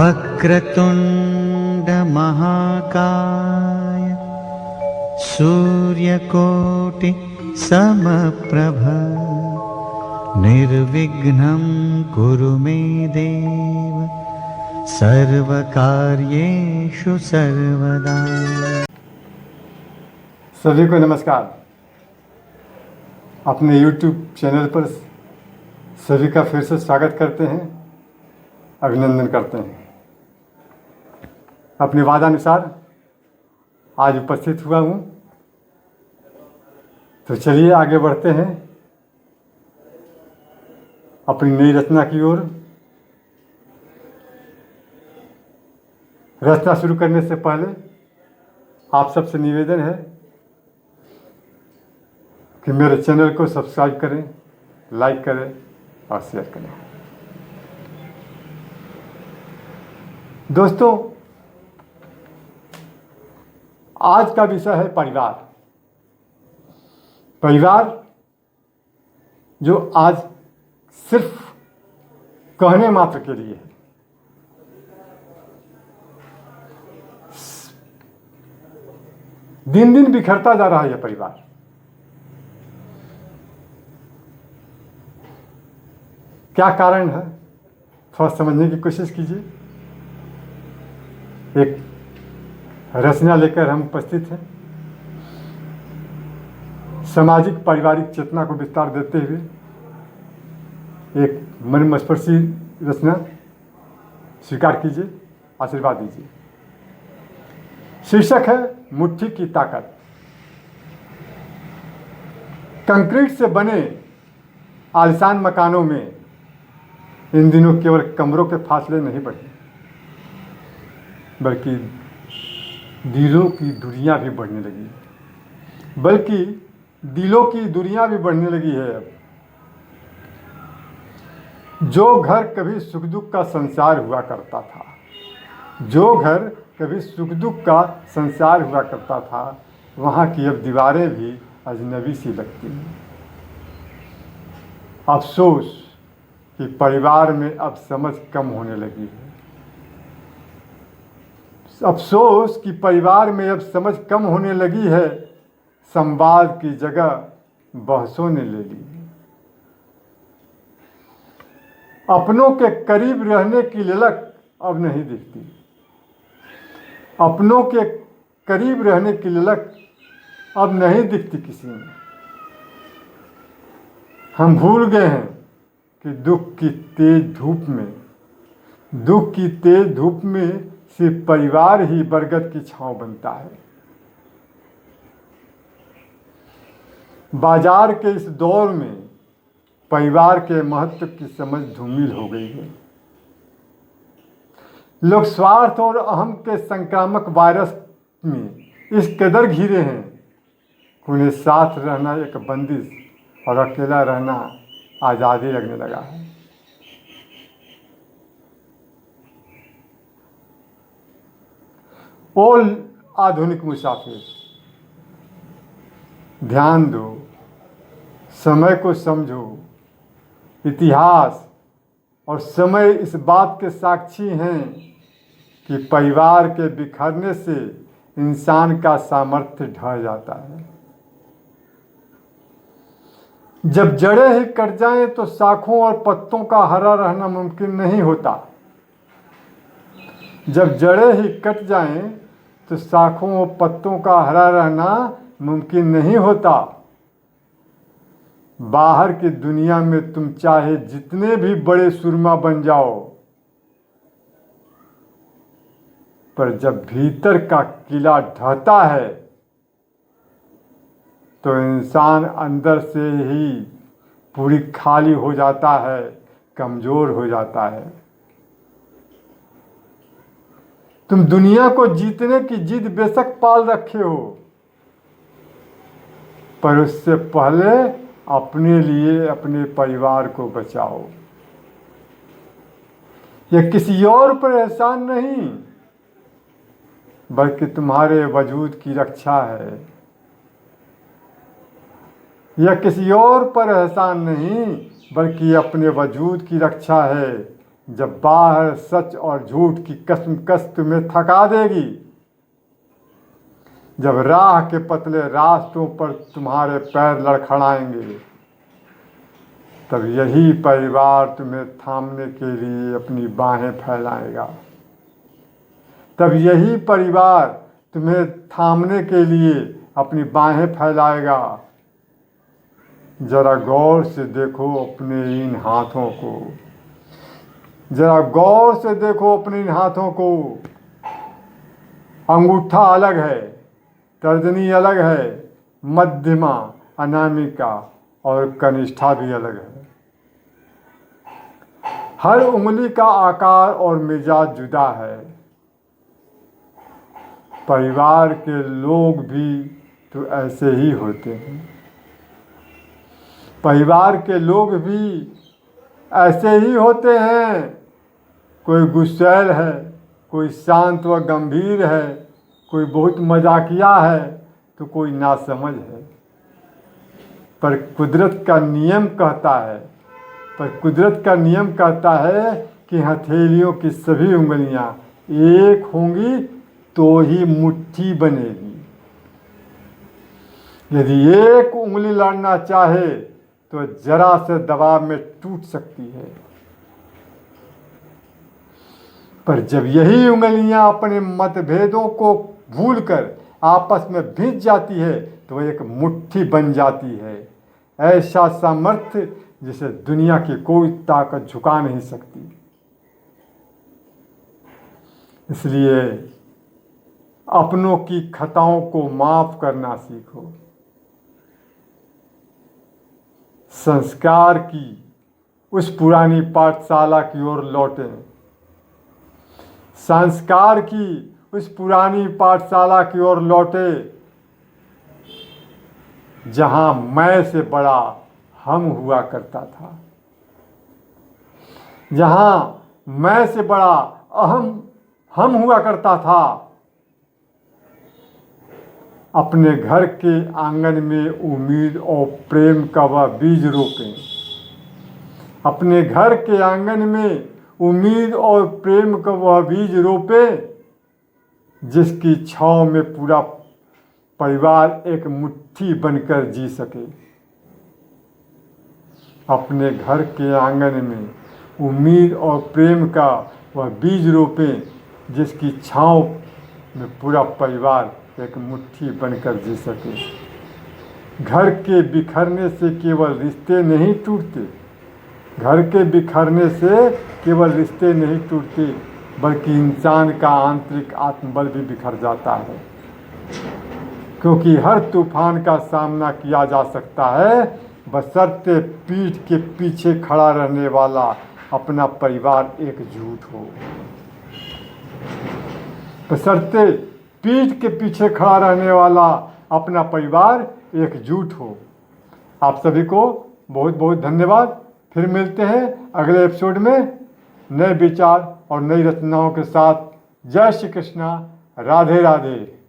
वक्रतुण्डमहाकाय सूर्यकोटि समप्रभ निर्विघ्नं कुरु मे देव सर्वकार्येषु सर्वदा। सभी को नमस्कार। अपने YouTube चैनल पर सभी का फिर से स्वागत करते हैं, अभिनंदन करते हैं। अपने वादानुसार आज उपस्थित हुआ हूँ, तो चलिए आगे बढ़ते हैं अपनी नई रचना की ओर। रचना शुरू करने से पहले आप सबसे निवेदन है कि मेरे चैनल को सब्सक्राइब करें, लाइक करें और शेयर करें। दोस्तों, आज का विषय है परिवार। परिवार जो आज सिर्फ कहने मात्र के लिए है। दिन दिन बिखरता जा रहा है यह परिवार। क्या कारण है, थोड़ा समझने की कोशिश कीजिए। एक रचना लेकर हम उपस्थित हैं, सामाजिक पारिवारिक चेतना को विस्तार देते हुए एक मनस्पर्शी रचना स्वीकार कीजिए, आशीर्वाद दीजिए। शीर्षक है मुट्ठी की ताकत। कंक्रीट से बने आलीशान मकानों में इन दिनों केवल कमरों के फासले नहीं बढ़े, बल्कि दिलों की दूरियां भी बढ़ने लगी है। अब जो घर कभी सुख दुख का संसार हुआ करता था, वहाँ की अब दीवारें भी अजनबी सी लगती हैं। अफसोस कि परिवार में अब समझ कम होने लगी है। संवाद की जगह बहसों ने ले ली है। अपनों के करीब रहने की ललक अब नहीं दिखती। किसी में। हम भूल गए हैं कि दुख की तेज धूप में सिर्फ परिवार ही बरगद की छांव बनता है। बाजार के इस दौर में परिवार के महत्व की समझ धूमिल हो गई है। लोग स्वार्थ और अहम के संक्रामक वायरस में इस कदर घिरे हैं कि उन्हें साथ रहना एक बंदिश और अकेला रहना आज़ादी लगने लगा है। ओ आधुनिक मुसाफिर, ध्यान दो, समय को समझो। इतिहास और समय इस बात के साक्षी हैं कि परिवार के बिखरने से इंसान का सामर्थ्य ढह जाता है। जब जड़ें ही कट जाएं तो शाखों और पत्तों का हरा रहना मुमकिन नहीं होता। बाहर की दुनिया में तुम चाहे जितने भी बड़े सुरमा बन जाओ, पर जब भीतर का किला ढहता है तो इंसान अंदर से ही पूरी खाली हो जाता है, कमजोर हो जाता है। तुम दुनिया को जीतने की जिद बेशक पाल रखे हो, पर उससे पहले अपने लिए अपने परिवार को बचाओ। यह किसी और पर एहसान नहीं, बल्कि तुम्हारे वजूद की रक्षा है। बल्कि अपने वजूद की रक्षा है, जब बाहर सच और झूठ की कशमकश तुम्हें थका देगी, जब राह के पतले रास्तों पर तुम्हारे पैर लड़खड़ाएंगे, तब यही परिवार तुम्हें थामने के लिए अपनी बाहें फैलाएगा। तब यही परिवार तुम्हें थामने के लिए अपनी बाहें फैलाएगा। जरा गौर से देखो अपने इन हाथों को, जरा गौर से देखो अपने इन हाथों को। अंगूठा अलग है, तर्जनी अलग है, मध्यमा, अनामिका और कनिष्ठा भी अलग है। हर उंगली का आकार और मिजाज जुदा है। परिवार के लोग भी तो ऐसे ही होते हैं। परिवार के लोग भी ऐसे ही होते हैं। कोई गुस्सैल है, कोई शांत व गंभीर है, कोई बहुत मजाकिया है, तो कोई नासमझ है। पर कुदरत का नियम कहता है कि हथेलियों की सभी उंगलियां एक होंगी तो ही मुट्ठी बनेगी। यदि एक उंगली लड़ना चाहे तो जरा से दबाव में टूट सकती है, पर जब यही उंगलियां अपने मतभेदों को भूलकर आपस में भिड़ जाती है तो वह एक मुट्ठी बन जाती है। ऐसा सामर्थ्य जिसे दुनिया की कोई ताकत झुका नहीं सकती। इसलिए अपनों की खताओं को माफ करना सीखो। संस्कार की उस पुरानी पाठशाला की ओर लौटें। संस्कार की उस पुरानी पाठशाला की ओर लौटे जहां मैं से बड़ा हम हुआ करता था, जहां मैं से बड़ा हम हुआ करता था। अपने घर के आंगन में उम्मीद और प्रेम का वह बीज रोपें। अपने घर के आंगन में उम्मीद और प्रेम का वह बीज रोपे जिसकी छांव में पूरा परिवार एक मुट्ठी बनकर जी सके। अपने घर के आंगन में उम्मीद और प्रेम का वह बीज रोपें जिसकी छांव में पूरा परिवार एक मुट्ठी बनकर जी सके। घर के बिखरने से केवल रिश्ते नहीं टूटते, घर के बिखरने से केवल रिश्ते नहीं टूटते, बल्कि इंसान का आंतरिक आत्मबल भी बिखर जाता है। क्योंकि हर तूफान का सामना किया जा सकता है बशर्ते पीठ के पीछे खड़ा रहने वाला अपना परिवार एकजुट हो। बशर्ते पीठ के पीछे खड़ा रहने वाला अपना परिवार एकजुट हो। आप सभी को बहुत बहुत धन्यवाद। फिर मिलते हैं अगले एपिसोड में नए विचार और नई रचनाओं के साथ। जय श्री कृष्णा, राधे राधे।